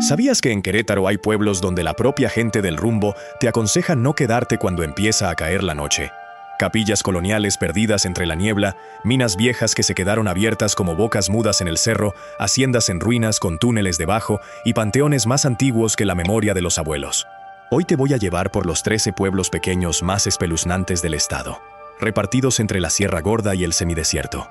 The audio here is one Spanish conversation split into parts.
¿Sabías que en Querétaro hay pueblos donde la propia gente del rumbo te aconseja no quedarte cuando empieza a caer la noche? Capillas coloniales perdidas entre la niebla, minas viejas que se quedaron abiertas como bocas mudas en el cerro, haciendas en ruinas con túneles debajo y panteones más antiguos que la memoria de los abuelos. Hoy te voy a llevar por los 13 pueblos pequeños más espeluznantes del estado, repartidos entre la Sierra Gorda y el semidesierto.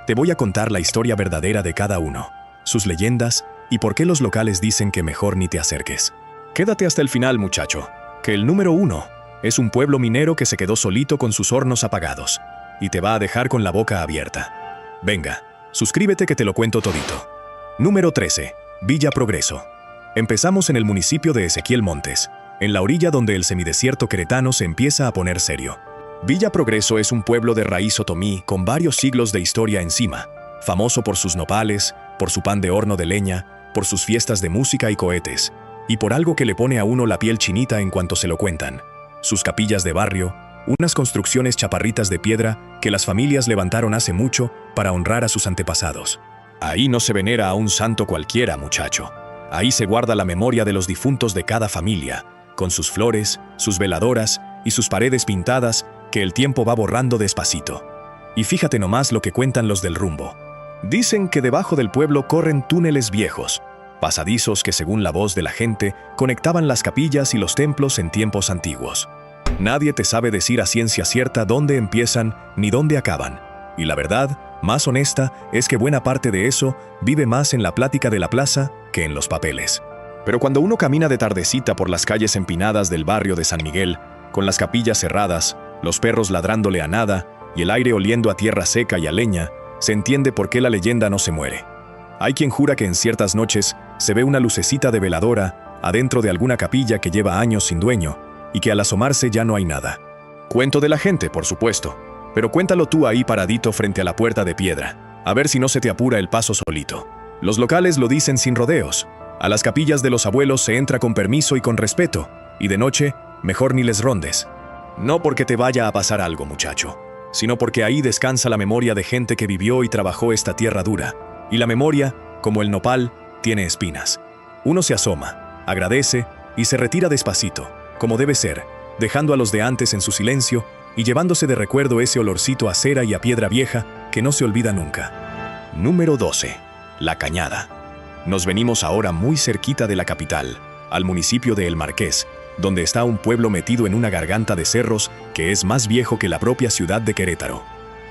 Te voy a contar la historia verdadera de cada uno, sus leyendas y por qué los locales dicen que mejor ni te acerques. Quédate hasta el final, muchacho, que el número 1 es un pueblo minero que se quedó solito con sus hornos apagados y te va a dejar con la boca abierta. Venga, suscríbete que te lo cuento todito. Número 13. Villa Progreso. Empezamos en el municipio de Ezequiel Montes, en la orilla donde el semidesierto queretano se empieza a poner serio. Villa Progreso es un pueblo de raíz otomí con varios siglos de historia encima, famoso por sus nopales, por su pan de horno de leña, por sus fiestas de música y cohetes, y por algo que le pone a uno la piel chinita en cuanto se lo cuentan: sus capillas de barrio, unas construcciones chaparritas de piedra que las familias levantaron hace mucho para honrar a sus antepasados. Ahí no se venera a un santo cualquiera, muchacho. Ahí se guarda la memoria de los difuntos de cada familia, con sus flores, sus veladoras y sus paredes pintadas que el tiempo va borrando despacito. Y fíjate nomás lo que cuentan los del rumbo. Dicen que debajo del pueblo corren túneles viejos, pasadizos que según la voz de la gente conectaban las capillas y los templos en tiempos antiguos. Nadie te sabe decir a ciencia cierta dónde empiezan ni dónde acaban. Y la verdad, más honesta, es que buena parte de eso vive más en la plática de la plaza que en los papeles. Pero cuando uno camina de tardecita por las calles empinadas del barrio de San Miguel, con las capillas cerradas, los perros ladrándole a nada y el aire oliendo a tierra seca y a leña, se entiende por qué la leyenda no se muere. Hay quien jura que en ciertas noches se ve una lucecita de veladora adentro de alguna capilla que lleva años sin dueño y que al asomarse ya no hay nada. Cuento de la gente, por supuesto, pero cuéntalo tú ahí paradito frente a la puerta de piedra, a ver si no se te apura el paso solito. Los locales lo dicen sin rodeos. A las capillas de los abuelos se entra con permiso y con respeto, y de noche, mejor ni les rondes. No porque te vaya a pasar algo, muchacho, sino porque ahí descansa la memoria de gente que vivió y trabajó esta tierra dura. Y la memoria, como el nopal, tiene espinas. Uno se asoma, agradece y se retira despacito, como debe ser, dejando a los de antes en su silencio y llevándose de recuerdo ese olorcito a cera y a piedra vieja que no se olvida nunca. Número 12. La Cañada. Nos venimos ahora muy cerquita de la capital, al municipio de El Marqués, donde está un pueblo metido en una garganta de cerros que es más viejo que la propia ciudad de Querétaro.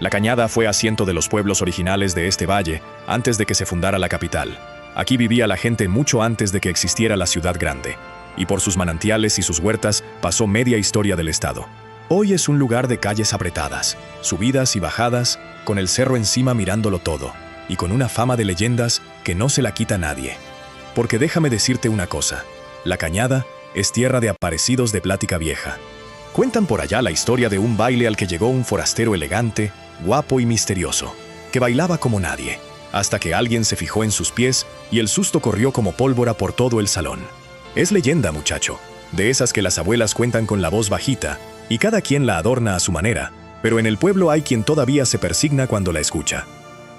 La Cañada fue asiento de los pueblos originales de este valle antes de que se fundara la capital. Aquí vivía la gente mucho antes de que existiera la ciudad grande, y por sus manantiales y sus huertas pasó media historia del estado. Hoy es un lugar de calles apretadas, subidas y bajadas, con el cerro encima mirándolo todo, y con una fama de leyendas que no se la quita nadie. Porque déjame decirte una cosa, La Cañada es tierra de aparecidos de plática vieja. Cuentan por allá la historia de un baile al que llegó un forastero elegante, guapo y misterioso, que bailaba como nadie, hasta que alguien se fijó en sus pies y el susto corrió como pólvora por todo el salón. Es leyenda, muchacho, de esas que las abuelas cuentan con la voz bajita, y cada quien la adorna a su manera, pero en el pueblo hay quien todavía se persigna cuando la escucha.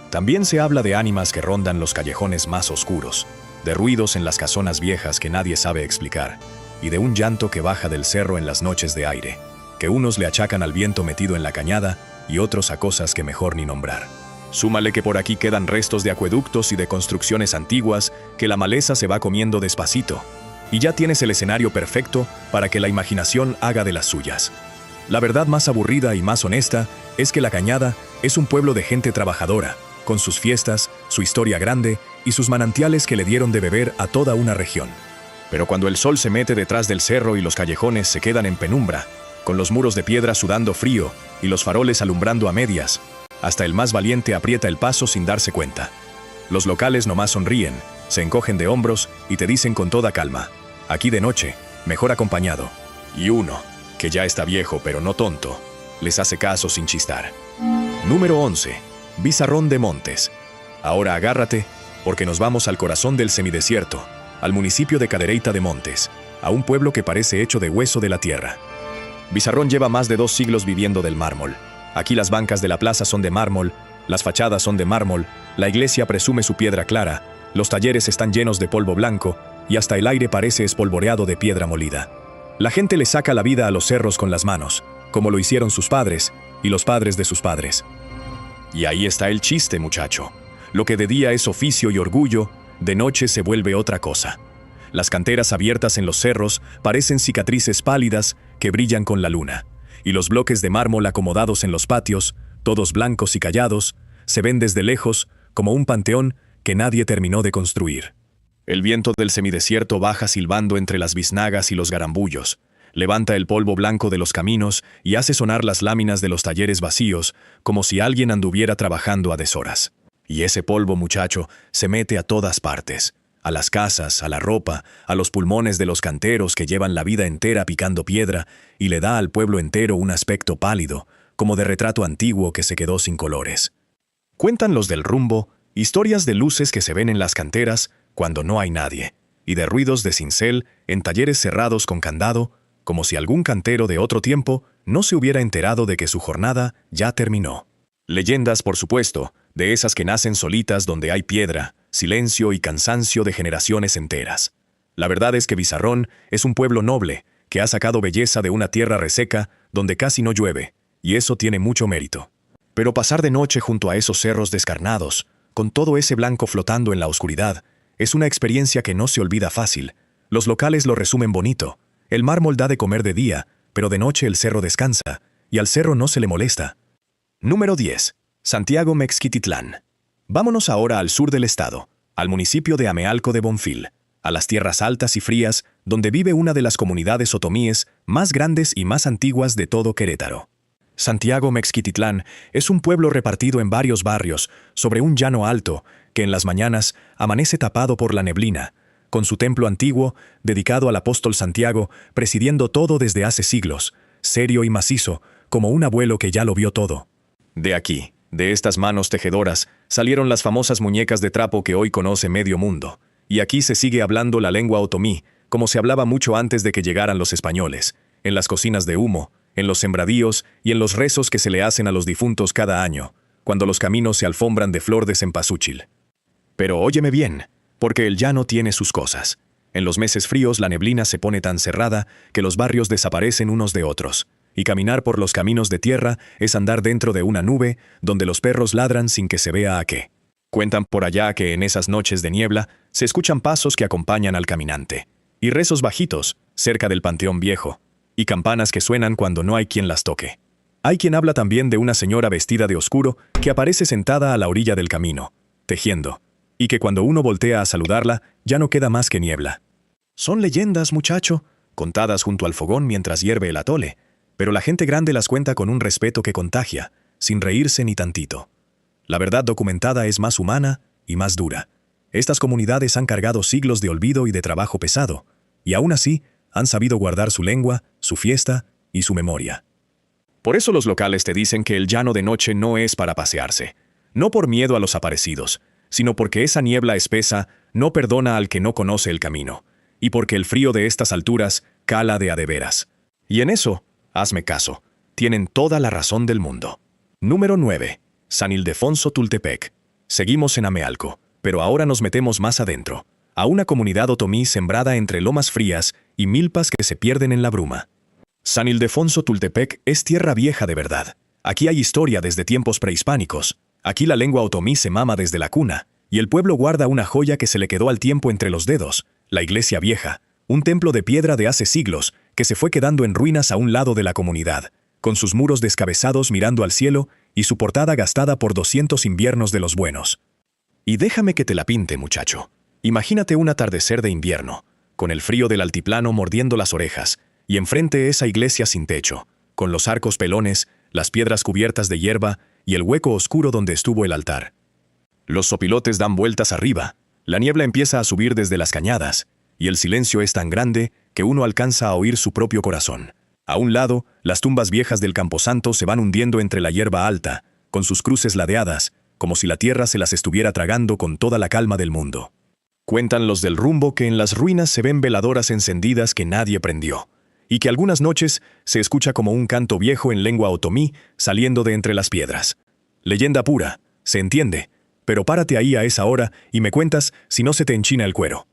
También se habla de ánimas que rondan los callejones más oscuros, de ruidos en las casonas viejas que nadie sabe explicar, y de un llanto que baja del cerro en las noches de aire, que unos le achacan al viento metido en la cañada y otros a cosas que mejor ni nombrar. Súmale que por aquí quedan restos de acueductos y de construcciones antiguas que la maleza se va comiendo despacito, y ya tienes el escenario perfecto para que la imaginación haga de las suyas. La verdad más aburrida y más honesta es que La Cañada es un pueblo de gente trabajadora, con sus fiestas, su historia grande y sus manantiales que le dieron de beber a toda una región. Pero cuando el sol se mete detrás del cerro y los callejones se quedan en penumbra, con los muros de piedra sudando frío y los faroles alumbrando a medias, hasta el más valiente aprieta el paso sin darse cuenta. Los locales nomás sonríen, se encogen de hombros y te dicen con toda calma: aquí de noche, mejor acompañado. Y uno, que ya está viejo pero no tonto, les hace caso sin chistar. Número 11. Bizarrón de Montes. Ahora agárrate, porque nos vamos al corazón del semidesierto, al municipio de Cadereyta de Montes, a un pueblo que parece hecho de hueso de la tierra. Bizarrón lleva más de 2 siglos viviendo del mármol. Aquí las bancas de la plaza son de mármol, las fachadas son de mármol, la iglesia presume su piedra clara, los talleres están llenos de polvo blanco, y hasta el aire parece espolvoreado de piedra molida. La gente le saca la vida a los cerros con las manos, como lo hicieron sus padres y los padres de sus padres. Y ahí está el chiste, muchacho. Lo que de día es oficio y orgullo, de noche se vuelve otra cosa. Las canteras abiertas en los cerros parecen cicatrices pálidas que brillan con la luna, y los bloques de mármol acomodados en los patios, todos blancos y callados, se ven desde lejos como un panteón que nadie terminó de construir. El viento del semidesierto baja silbando entre las biznagas y los garambullos, levanta el polvo blanco de los caminos y hace sonar las láminas de los talleres vacíos, como si alguien anduviera trabajando a deshoras. Y ese polvo, muchacho, se mete a todas partes, a las casas, a la ropa, a los pulmones de los canteros que llevan la vida entera picando piedra, y le da al pueblo entero un aspecto pálido, como de retrato antiguo que se quedó sin colores. Cuentan los del rumbo historias de luces que se ven en las canteras cuando no hay nadie, y de ruidos de cincel en talleres cerrados con candado, como si algún cantero de otro tiempo no se hubiera enterado de que su jornada ya terminó. Leyendas, por supuesto, de esas que nacen solitas donde hay piedra, silencio y cansancio de generaciones enteras. La verdad es que Bizarrón es un pueblo noble, que ha sacado belleza de una tierra reseca donde casi no llueve, y eso tiene mucho mérito. Pero pasar de noche junto a esos cerros descarnados, con todo ese blanco flotando en la oscuridad, es una experiencia que no se olvida fácil. Los locales lo resumen bonito. El mármol da de comer de día, pero de noche el cerro descansa, y al cerro no se le molesta. Número 10. Santiago Mexquititlán. Vámonos ahora al sur del estado, al municipio de Amealco de Bonfil, a las tierras altas y frías, donde vive una de las comunidades otomíes más grandes y más antiguas de todo Querétaro. Santiago Mexquititlán es un pueblo repartido en varios barrios, sobre un llano alto, que en las mañanas amanece tapado por la neblina, con su templo antiguo, dedicado al apóstol Santiago, presidiendo todo desde hace siglos, serio y macizo, como un abuelo que ya lo vio todo. De aquí, de estas manos tejedoras, salieron las famosas muñecas de trapo que hoy conoce medio mundo. Y aquí se sigue hablando la lengua otomí, como se hablaba mucho antes de que llegaran los españoles, en las cocinas de humo, en los sembradíos y en los rezos que se le hacen a los difuntos cada año, cuando los caminos se alfombran de flor de cempasúchil. Pero óyeme bien, porque el llano tiene sus cosas. En los meses fríos la neblina se pone tan cerrada que los barrios desaparecen unos de otros, y caminar por los caminos de tierra es andar dentro de una nube donde los perros ladran sin que se vea a qué. Cuentan por allá que en esas noches de niebla se escuchan pasos que acompañan al caminante, y rezos bajitos cerca del panteón viejo, y campanas que suenan cuando no hay quien las toque. Hay quien habla también de una señora vestida de oscuro que aparece sentada a la orilla del camino, tejiendo, y que cuando uno voltea a saludarla ya no queda más que niebla. Son leyendas, muchacho, contadas junto al fogón mientras hierve el atole, pero la gente grande las cuenta con un respeto que contagia, sin reírse ni tantito. La verdad documentada es más humana y más dura. Estas comunidades han cargado siglos de olvido y de trabajo pesado, y aún así han sabido guardar su lengua, su fiesta y su memoria. Por eso los locales te dicen que el llano de noche no es para pasearse, no por miedo a los aparecidos, sino porque esa niebla espesa no perdona al que no conoce el camino, y porque el frío de estas alturas cala de a de veras. Y en eso, hazme caso, tienen toda la razón del mundo. Número 9. San Ildefonso Tultepec. Seguimos en Amealco, pero ahora nos metemos más adentro, a una comunidad otomí sembrada entre lomas frías y milpas que se pierden en la bruma. San Ildefonso Tultepec es tierra vieja de verdad. Aquí hay historia desde tiempos prehispánicos. Aquí la lengua otomí se mama desde la cuna, y el pueblo guarda una joya que se le quedó al tiempo entre los dedos, la iglesia vieja, un templo de piedra de hace siglos que se fue quedando en ruinas a un lado de la comunidad, con sus muros descabezados mirando al cielo y su portada gastada por 200 inviernos de los buenos. Y déjame que te la pinte, muchacho. Imagínate un atardecer de invierno, con el frío del altiplano mordiendo las orejas, y enfrente esa iglesia sin techo, con los arcos pelones, las piedras cubiertas de hierba y el hueco oscuro donde estuvo el altar. Los sopilotes dan vueltas arriba, la niebla empieza a subir desde las cañadas, y el silencio es tan grande que uno alcanza a oír su propio corazón. A un lado, las tumbas viejas del camposanto se van hundiendo entre la hierba alta, con sus cruces ladeadas, como si la tierra se las estuviera tragando con toda la calma del mundo. Cuentan los del rumbo que en las ruinas se ven veladoras encendidas que nadie prendió, y que algunas noches se escucha como un canto viejo en lengua otomí saliendo de entre las piedras. Leyenda pura, se entiende, pero párate ahí a esa hora y me cuentas si no se te enchina el cuero.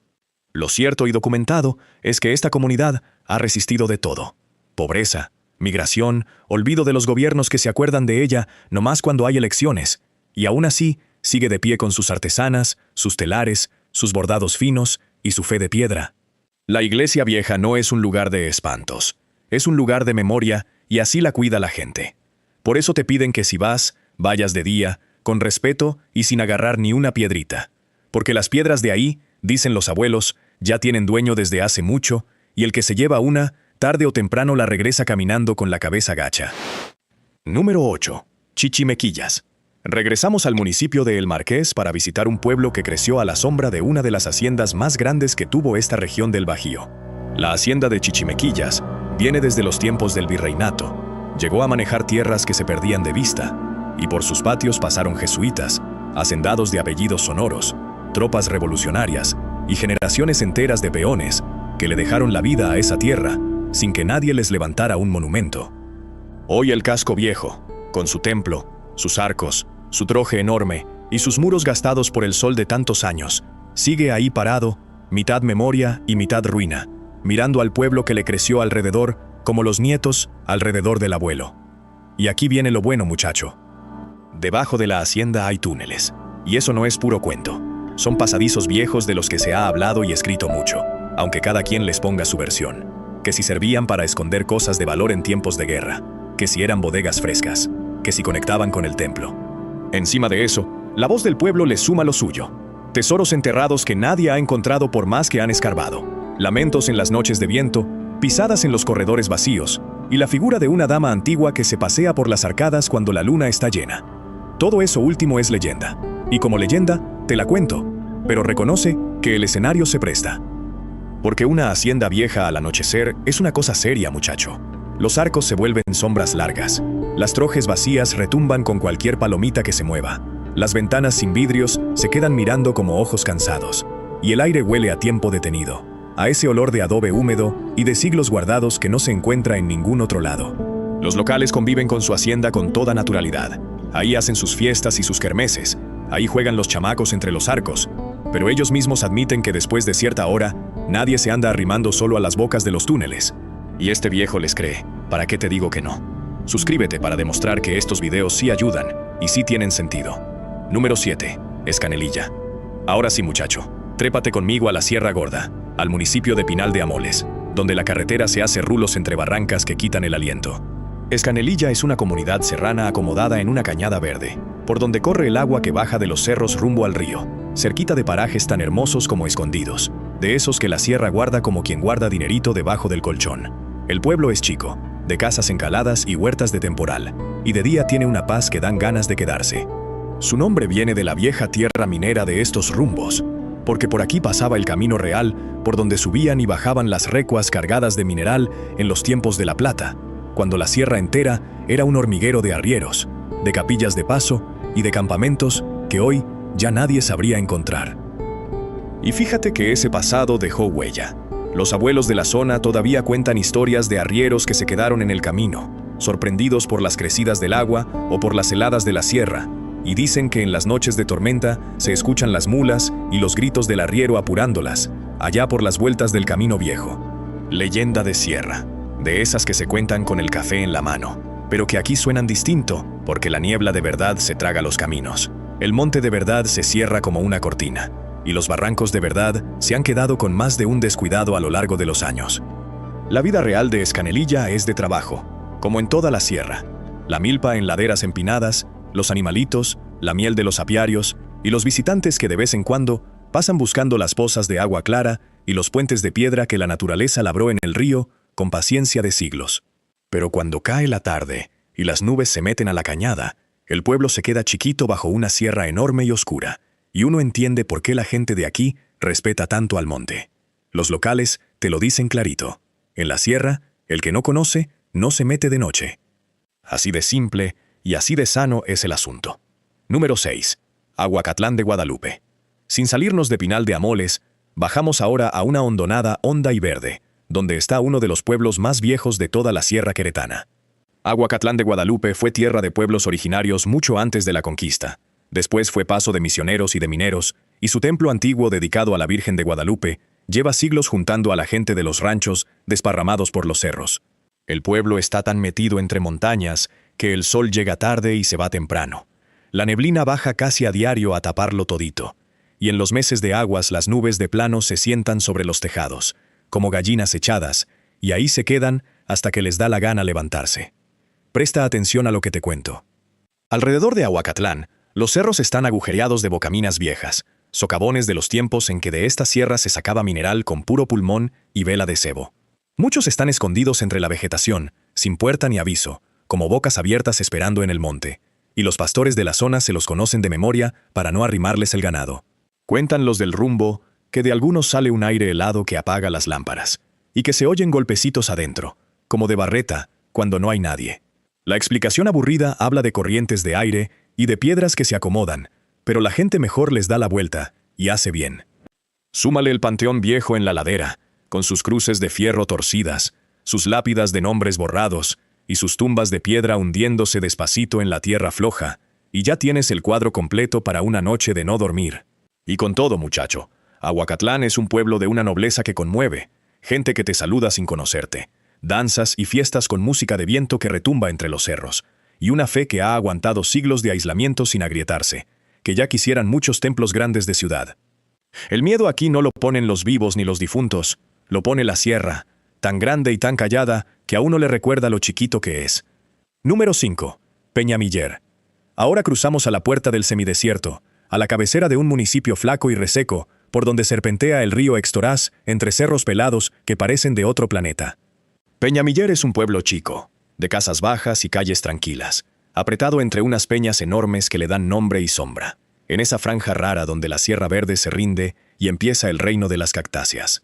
Lo cierto y documentado es que esta comunidad ha resistido de todo. Pobreza, migración, olvido de los gobiernos que se acuerdan de ella nomás cuando hay elecciones, y aún así sigue de pie con sus artesanas, sus telares, sus bordados finos y su fe de piedra. La iglesia vieja no es un lugar de espantos, es un lugar de memoria y así la cuida la gente. Por eso te piden que si vas, vayas de día, con respeto y sin agarrar ni una piedrita. Porque las piedras de ahí, dicen los abuelos, ya tienen dueño desde hace mucho, y el que se lleva una, tarde o temprano la regresa caminando con la cabeza gacha. Número 8. Chichimequillas. Regresamos al municipio de El Marqués para visitar un pueblo que creció a la sombra de una de las haciendas más grandes que tuvo esta región del Bajío. La hacienda de Chichimequillas viene desde los tiempos del virreinato. Llegó a manejar tierras que se perdían de vista, y por sus patios pasaron jesuitas, hacendados de apellidos sonoros, tropas revolucionarias y generaciones enteras de peones que le dejaron la vida a esa tierra sin que nadie les levantara un monumento. Hoy el casco viejo, con su templo, sus arcos, su troje enorme y sus muros gastados por el sol de tantos años, sigue ahí parado, mitad memoria y mitad ruina, mirando al pueblo que le creció alrededor como los nietos alrededor del abuelo. Y aquí viene lo bueno, muchacho. Debajo de la hacienda hay túneles, y eso no es puro cuento. Son pasadizos viejos de los que se ha hablado y escrito mucho, aunque cada quien les ponga su versión. Que si servían para esconder cosas de valor en tiempos de guerra, que si eran bodegas frescas, que si conectaban con el templo. Encima de eso, la voz del pueblo les suma lo suyo. Tesoros enterrados que nadie ha encontrado por más que han escarbado. Lamentos en las noches de viento, pisadas en los corredores vacíos, y la figura de una dama antigua que se pasea por las arcadas cuando la luna está llena. Todo eso último es leyenda, y como leyenda, te la cuento, pero reconoce que el escenario se presta. Porque una hacienda vieja al anochecer es una cosa seria, muchacho. Los arcos se vuelven sombras largas. Las trojes vacías retumban con cualquier palomita que se mueva. Las ventanas sin vidrios se quedan mirando como ojos cansados. Y el aire huele a tiempo detenido, a ese olor de adobe húmedo y de siglos guardados que no se encuentra en ningún otro lado. Los locales conviven con su hacienda con toda naturalidad. Ahí hacen sus fiestas y sus kermeses. Ahí juegan los chamacos entre los arcos. Pero ellos mismos admiten que después de cierta hora, nadie se anda arrimando solo a las bocas de los túneles. Y este viejo les cree. ¿Para qué te digo que no? Suscríbete para demostrar que estos videos sí ayudan y sí tienen sentido. Número 7. Escanelilla. Ahora sí, muchacho. Trépate conmigo a la Sierra Gorda, al municipio de Pinal de Amoles, donde la carretera se hace rulos entre barrancas que quitan el aliento. Escanelilla es una comunidad serrana acomodada en una cañada verde, por donde corre el agua que baja de los cerros rumbo al río, cerquita de parajes tan hermosos como escondidos, de esos que la sierra guarda como quien guarda dinerito debajo del colchón. El pueblo es chico, de casas encaladas y huertas de temporal, y de día tiene una paz que dan ganas de quedarse. Su nombre viene de la vieja tierra minera de estos rumbos, porque por aquí pasaba el camino real, por donde subían y bajaban las recuas cargadas de mineral en los tiempos de la plata, cuando la sierra entera era un hormiguero de arrieros, de capillas de paso y de campamentos que hoy ya nadie sabría encontrar. Y fíjate que ese pasado dejó huella. Los abuelos de la zona todavía cuentan historias de arrieros que se quedaron en el camino, sorprendidos por las crecidas del agua o por las heladas de la sierra, y dicen que en las noches de tormenta se escuchan las mulas y los gritos del arriero apurándolas, allá por las vueltas del camino viejo. Leyenda de sierra, de esas que se cuentan con el café en la mano, pero que aquí suenan distinto, porque la niebla de verdad se traga los caminos. El monte de verdad se cierra como una cortina, y los barrancos de verdad se han quedado con más de un descuidado a lo largo de los años. La vida real de Escanelilla es de trabajo, como en toda la sierra. La milpa en laderas empinadas, los animalitos, la miel de los apiarios y los visitantes que de vez en cuando pasan buscando las pozas de agua clara y los puentes de piedra que la naturaleza labró en el río con paciencia de siglos. Pero cuando cae la tarde y las nubes se meten a la cañada, el pueblo se queda chiquito bajo una sierra enorme y oscura, y uno entiende por qué la gente de aquí respeta tanto al monte. Los locales te lo dicen clarito. En la sierra, el que no conoce, no se mete de noche. Así de simple y así de sano es el asunto. Número 6. Aguacatlán de Guadalupe. Sin salirnos de Pinal de Amoles, bajamos ahora a una hondonada honda y verde, donde está uno de los pueblos más viejos de toda la sierra queretana. Aguacatlán de Guadalupe fue tierra de pueblos originarios mucho antes de la conquista. Después fue paso de misioneros y de mineros, y su templo antiguo dedicado a la Virgen de Guadalupe Lleva siglos juntando a la gente de los ranchos desparramados por los cerros. El pueblo está tan metido entre montañas que el sol llega tarde y se va temprano. La neblina baja casi a diario a taparlo todito. Y en los meses de aguas las nubes de plano se sientan sobre los tejados, como gallinas echadas, y ahí se quedan hasta que les da la gana levantarse. Presta atención a lo que te cuento. Alrededor de Ahuacatlán, los cerros están agujereados de bocaminas viejas, socavones de los tiempos en que de esta sierra se sacaba mineral con puro pulmón y vela de cebo. Muchos están escondidos entre la vegetación, sin puerta ni aviso, como bocas abiertas esperando en el monte, y los pastores de la zona se los conocen de memoria para no arrimarles el ganado. Cuentan los del rumbo que de algunos sale un aire helado que apaga las lámparas, y que se oyen golpecitos adentro, como de barreta, cuando no hay nadie. La explicación aburrida habla de corrientes de aire y de piedras que se acomodan, pero la gente mejor les da la vuelta, y hace bien. Súmale el panteón viejo en la ladera, con sus cruces de fierro torcidas, sus lápidas de nombres borrados, y sus tumbas de piedra hundiéndose despacito en la tierra floja, y ya tienes el cuadro completo para una noche de no dormir. Y con todo, muchacho, Ahuacatlán es un pueblo de una nobleza que conmueve, gente que te saluda sin conocerte, danzas y fiestas con música de viento que retumba entre los cerros, y una fe que ha aguantado siglos de aislamiento sin agrietarse, que ya quisieran muchos templos grandes de ciudad. El miedo aquí no lo ponen los vivos ni los difuntos, lo pone la sierra, tan grande y tan callada que a uno le recuerda lo chiquito que es. Número 5. Peñamiller. Ahora cruzamos a la puerta del semidesierto, a la cabecera de un municipio flaco y reseco, por donde serpentea el río Extoraz entre cerros pelados que parecen de otro planeta. Peñamiller es un pueblo chico, de casas bajas y calles tranquilas, apretado entre unas peñas enormes que le dan nombre y sombra, en esa franja rara donde la Sierra Verde se rinde y empieza el reino de las cactáceas.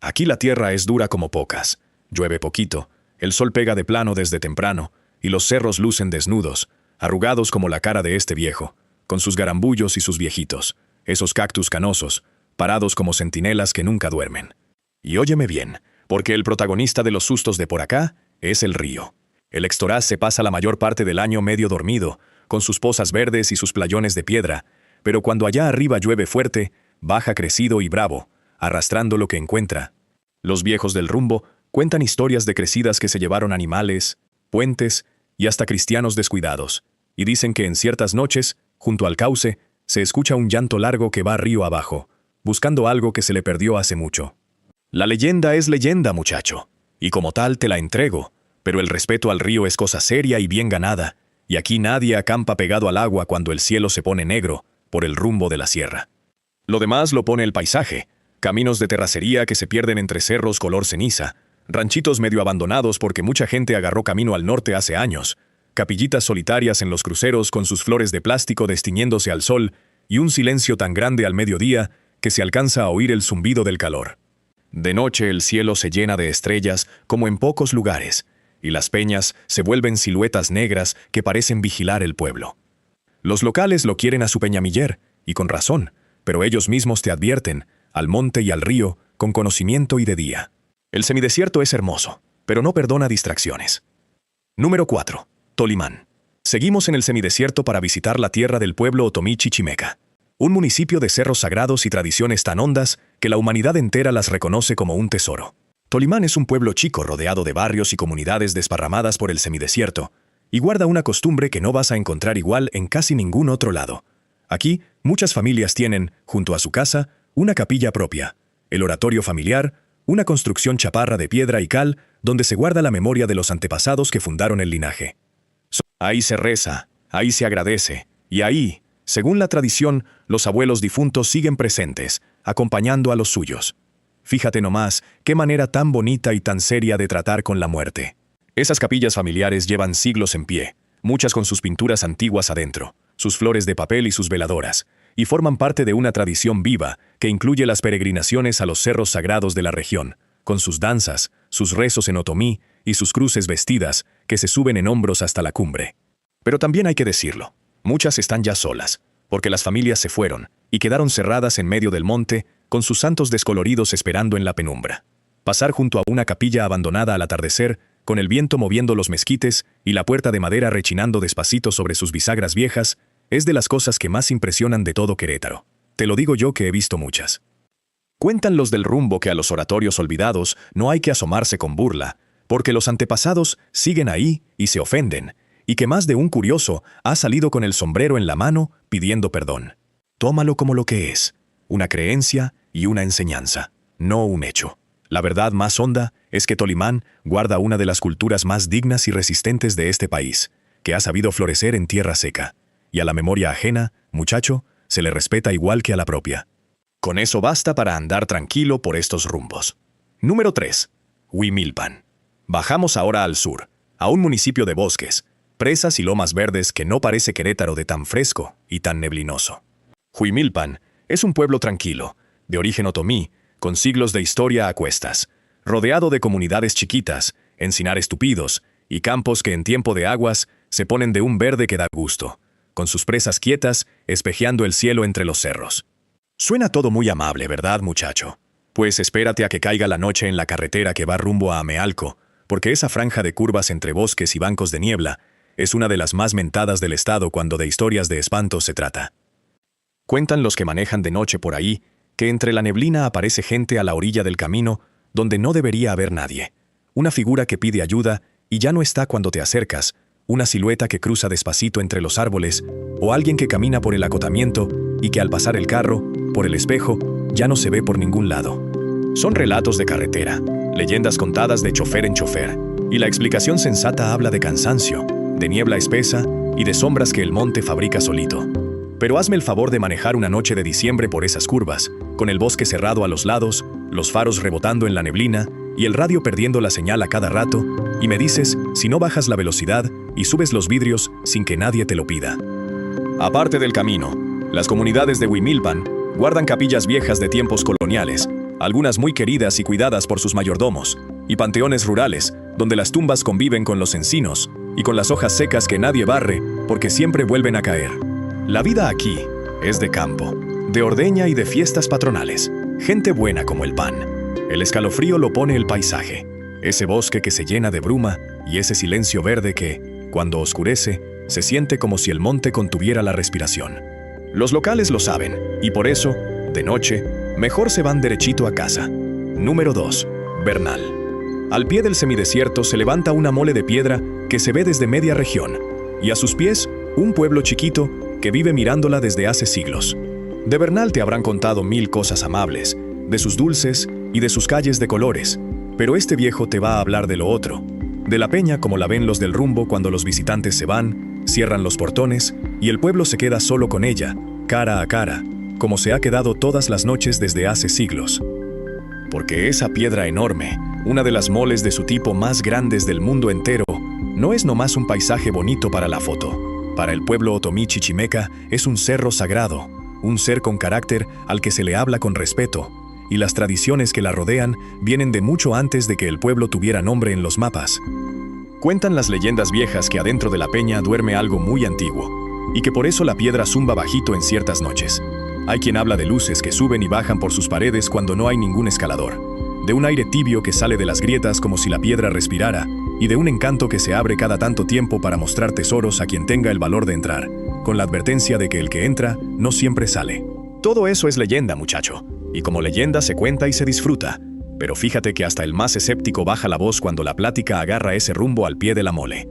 Aquí la tierra es dura como pocas, llueve poquito, el sol pega de plano desde temprano, y los cerros lucen desnudos, arrugados como la cara de este viejo, con sus garambullos y sus viejitos, esos cactus canosos, parados como centinelas que nunca duermen. Y óyeme bien, porque el protagonista de los sustos de por acá es el río. El Extoraz se pasa la mayor parte del año medio dormido, con sus pozas verdes y sus playones de piedra, pero cuando allá arriba llueve fuerte, baja crecido y bravo, arrastrando lo que encuentra. Los viejos del rumbo cuentan historias de crecidas que se llevaron animales, puentes y hasta cristianos descuidados, y dicen que en ciertas noches, junto al cauce, se escucha un llanto largo que va río abajo, buscando algo que se le perdió hace mucho. La leyenda es leyenda, muchacho, y como tal te la entrego, pero el respeto al río es cosa seria y bien ganada, y aquí nadie acampa pegado al agua cuando el cielo se pone negro por el rumbo de la sierra. Lo demás lo pone el paisaje, caminos de terracería que se pierden entre cerros color ceniza, ranchitos medio abandonados porque mucha gente agarró camino al norte hace años, capillitas solitarias en los cruceros con sus flores de plástico destiñéndose al sol, y un silencio tan grande al mediodía que se alcanza a oír el zumbido del calor. De noche el cielo se llena de estrellas como en pocos lugares, y las peñas se vuelven siluetas negras que parecen vigilar el pueblo. Los locales lo quieren a su Peñamiller, y con razón, pero ellos mismos te advierten, al monte y al río, con conocimiento y de día. El semidesierto es hermoso, pero no perdona distracciones. Número 4. Tolimán. Seguimos en el semidesierto para visitar la tierra del pueblo otomí Chichimeca, un municipio de cerros sagrados y tradiciones tan hondas que la humanidad entera las reconoce como un tesoro. Tolimán es un pueblo chico rodeado de barrios y comunidades desparramadas por el semidesierto, y guarda una costumbre que no vas a encontrar igual en casi ningún otro lado. Aquí, muchas familias tienen, junto a su casa, una capilla propia, el oratorio familiar, una construcción chaparra de piedra y cal donde se guarda la memoria de los antepasados que fundaron el linaje. Ahí se reza, ahí se agradece, y ahí, según la tradición, los abuelos difuntos siguen presentes, acompañando a los suyos. Fíjate nomás, qué manera tan bonita y tan seria de tratar con la muerte. Esas capillas familiares llevan siglos en pie, muchas con sus pinturas antiguas adentro, sus flores de papel y sus veladoras, y forman parte de una tradición viva que incluye las peregrinaciones a los cerros sagrados de la región, con sus danzas, sus rezos en otomí y sus cruces vestidas que se suben en hombros hasta la cumbre. Pero también hay que decirlo, muchas están ya solas, porque las familias se fueron y quedaron cerradas en medio del monte con sus santos descoloridos esperando en la penumbra. Pasar junto a una capilla abandonada al atardecer, con el viento moviendo los mezquites y la puerta de madera rechinando despacito sobre sus bisagras viejas, es de las cosas que más impresionan de todo Querétaro. Te lo digo yo que he visto muchas. Cuentan los del rumbo que a los oratorios olvidados no hay que asomarse con burla, porque los antepasados siguen ahí y se ofenden, y que más de un curioso ha salido con el sombrero en la mano pidiendo perdón. Tómalo como lo que es, una creencia y una enseñanza, no un hecho. La verdad más honda es que Tolimán guarda una de las culturas más dignas y resistentes de este país, que ha sabido florecer en tierra seca, y a la memoria ajena, muchacho, se le respeta igual que a la propia. Con eso basta para andar tranquilo por estos rumbos. Número 3. Huimilpan. Bajamos ahora al sur, a un municipio de bosques, presas y lomas verdes que no parece Querétaro de tan fresco y tan neblinoso. Huimilpan es un pueblo tranquilo, de origen otomí, con siglos de historia a cuestas, rodeado de comunidades chiquitas, encinares tupidos y campos que en tiempo de aguas se ponen de un verde que da gusto, con sus presas quietas espejeando el cielo entre los cerros. Suena todo muy amable, ¿verdad, muchacho? Pues espérate a que caiga la noche en la carretera que va rumbo a Amealco, porque esa franja de curvas entre bosques y bancos de niebla es una de las más mentadas del estado cuando de historias de espantos se trata. Cuentan los que manejan de noche por ahí que entre la neblina aparece gente a la orilla del camino donde no debería haber nadie. Una figura que pide ayuda y ya no está cuando te acercas, una silueta que cruza despacito entre los árboles, o alguien que camina por el acotamiento y que al pasar el carro, por el espejo, ya no se ve por ningún lado. Son relatos de carretera, leyendas contadas de chofer en chofer, y la explicación sensata habla de cansancio, de niebla espesa y de sombras que el monte fabrica solito. Pero hazme el favor de manejar una noche de diciembre por esas curvas, con el bosque cerrado a los lados, los faros rebotando en la neblina y el radio perdiendo la señal a cada rato, y me dices si no bajas la velocidad y subes los vidrios sin que nadie te lo pida. Aparte del camino, las comunidades de Huimilpan guardan capillas viejas de tiempos coloniales, algunas muy queridas y cuidadas por sus mayordomos, y panteones rurales, donde las tumbas conviven con los encinos y con las hojas secas que nadie barre porque siempre vuelven a caer. La vida aquí es de campo, de ordeña y de fiestas patronales, gente buena como el pan. El escalofrío lo pone el paisaje, ese bosque que se llena de bruma y ese silencio verde que, cuando oscurece, se siente como si el monte contuviera la respiración. Los locales lo saben, y por eso, de noche, mejor se van derechito a casa. Número 2. Bernal. Al pie del semidesierto se levanta una mole de piedra que se ve desde media región, y a sus pies, un pueblo chiquito que vive mirándola desde hace siglos. De Bernal te habrán contado mil cosas amables, de sus dulces y de sus calles de colores, pero este viejo te va a hablar de lo otro, de la peña como la ven los del rumbo cuando los visitantes se van, cierran los portones y el pueblo se queda solo con ella, cara a cara, como se ha quedado todas las noches desde hace siglos. Porque esa piedra enorme, una de las moles de su tipo más grandes del mundo entero, no es nomás un paisaje bonito para la foto. Para el pueblo otomí chichimeca es un cerro sagrado, un ser con carácter al que se le habla con respeto, y las tradiciones que la rodean vienen de mucho antes de que el pueblo tuviera nombre en los mapas. Cuentan las leyendas viejas que adentro de la peña duerme algo muy antiguo, y que por eso la piedra zumba bajito en ciertas noches. Hay quien habla de luces que suben y bajan por sus paredes cuando no hay ningún escalador, de un aire tibio que sale de las grietas como si la piedra respirara, y de un encanto que se abre cada tanto tiempo para mostrar tesoros a quien tenga el valor de entrar, con la advertencia de que el que entra no siempre sale. Todo eso es leyenda, muchacho, y como leyenda se cuenta y se disfruta, pero fíjate que hasta el más escéptico baja la voz cuando la plática agarra ese rumbo al pie de la mole.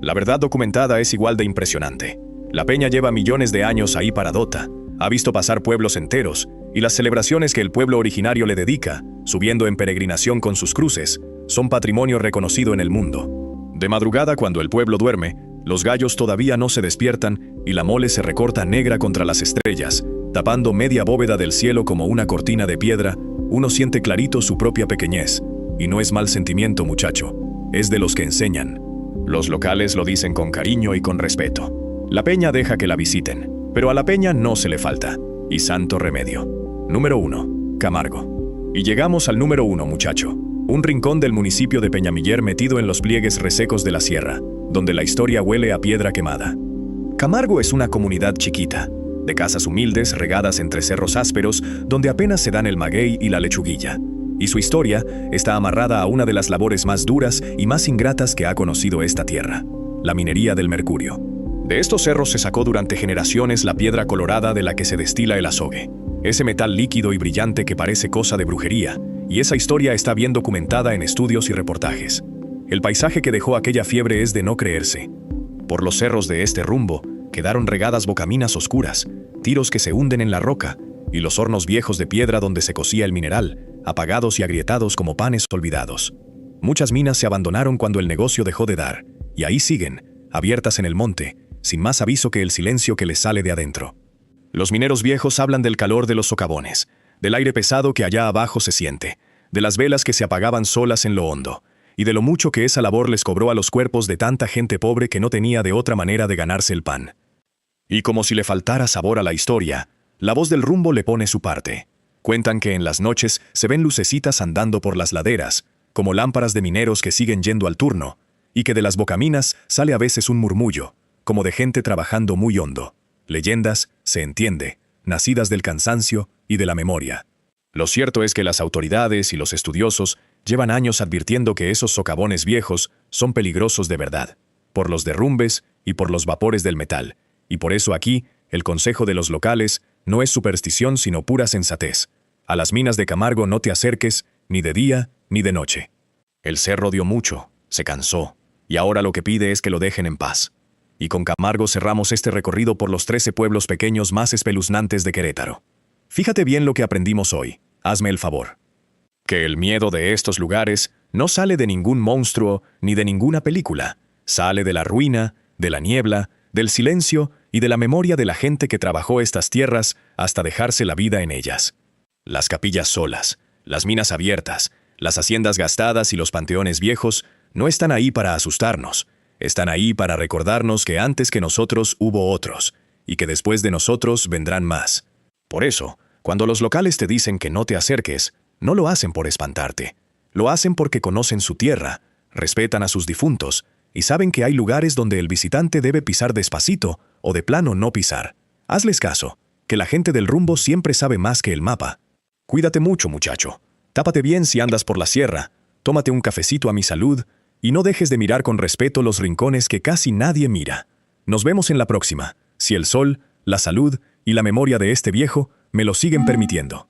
La verdad documentada es igual de impresionante. La peña lleva millones de años ahí paradota, ha visto pasar pueblos enteros, y las celebraciones que el pueblo originario le dedica, subiendo en peregrinación con sus cruces, son patrimonio reconocido en el mundo. De madrugada, cuando el pueblo duerme, los gallos todavía no se despiertan y la mole se recorta negra contra las estrellas, tapando media bóveda del cielo como una cortina de piedra. Uno siente clarito su propia pequeñez, y no es mal sentimiento, muchacho, es de los que enseñan. Los locales lo dicen con cariño y con respeto. La peña deja que la visiten, pero a la peña no se le falta, y santo remedio. Número 1. Camargo. Y llegamos al número 1, muchacho, un rincón del municipio de Peñamiller metido en los pliegues resecos de la sierra, donde la historia huele a piedra quemada. Camargo es una comunidad chiquita, de casas humildes regadas entre cerros ásperos donde apenas se dan el maguey y la lechuguilla, y su historia está amarrada a una de las labores más duras y más ingratas que ha conocido esta tierra, la minería del mercurio. De estos cerros se sacó durante generaciones la piedra colorada de la que se destila el azogue, ese metal líquido y brillante que parece cosa de brujería, y esa historia está bien documentada en estudios y reportajes. El paisaje que dejó aquella fiebre es de no creerse. Por los cerros de este rumbo quedaron regadas bocaminas oscuras, tiros que se hunden en la roca, y los hornos viejos de piedra donde se cocía el mineral, apagados y agrietados como panes olvidados. Muchas minas se abandonaron cuando el negocio dejó de dar, y ahí siguen, abiertas en el monte, sin más aviso que el silencio que les sale de adentro. Los mineros viejos hablan del calor de los socavones, del aire pesado que allá abajo se siente, de las velas que se apagaban solas en lo hondo, y de lo mucho que esa labor les cobró a los cuerpos de tanta gente pobre que no tenía de otra manera de ganarse el pan. Y como si le faltara sabor a la historia, la voz del rumbo le pone su parte. Cuentan que en las noches se ven lucecitas andando por las laderas, como lámparas de mineros que siguen yendo al turno, y que de las bocaminas sale a veces un murmullo, como de gente trabajando muy hondo. Leyendas, se entiende, nacidas del cansancio y de la memoria. Lo cierto es que las autoridades y los estudiosos llevan años advirtiendo que esos socavones viejos son peligrosos de verdad, por los derrumbes y por los vapores del metal, y por eso aquí el consejo de los locales no es superstición sino pura sensatez. A las minas de Camargo no te acerques, ni de día ni de noche. El cerro dio mucho, se cansó, y ahora lo que pide es que lo dejen en paz. Y con Camargo cerramos este recorrido por los 13 pueblos pequeños más espeluznantes de Querétaro. Fíjate bien lo que aprendimos hoy, hazme el favor. Que el miedo de estos lugares no sale de ningún monstruo ni de ninguna película, sale de la ruina, de la niebla, del silencio y de la memoria de la gente que trabajó estas tierras hasta dejarse la vida en ellas. Las capillas solas, las minas abiertas, las haciendas gastadas y los panteones viejos no están ahí para asustarnos, están ahí para recordarnos que antes que nosotros hubo otros, y que después de nosotros vendrán más. Por eso, cuando los locales te dicen que no te acerques, no lo hacen por espantarte, lo hacen porque conocen su tierra, respetan a sus difuntos, y saben que hay lugares donde el visitante debe pisar despacito o de plano no pisar. Hazles caso, que la gente del rumbo siempre sabe más que el mapa. Cuídate mucho, muchacho. Tápate bien si andas por la sierra, tómate un cafecito a mi salud, y no dejes de mirar con respeto los rincones que casi nadie mira. Nos vemos en la próxima, si el sol, la salud y la memoria de este viejo me lo siguen permitiendo.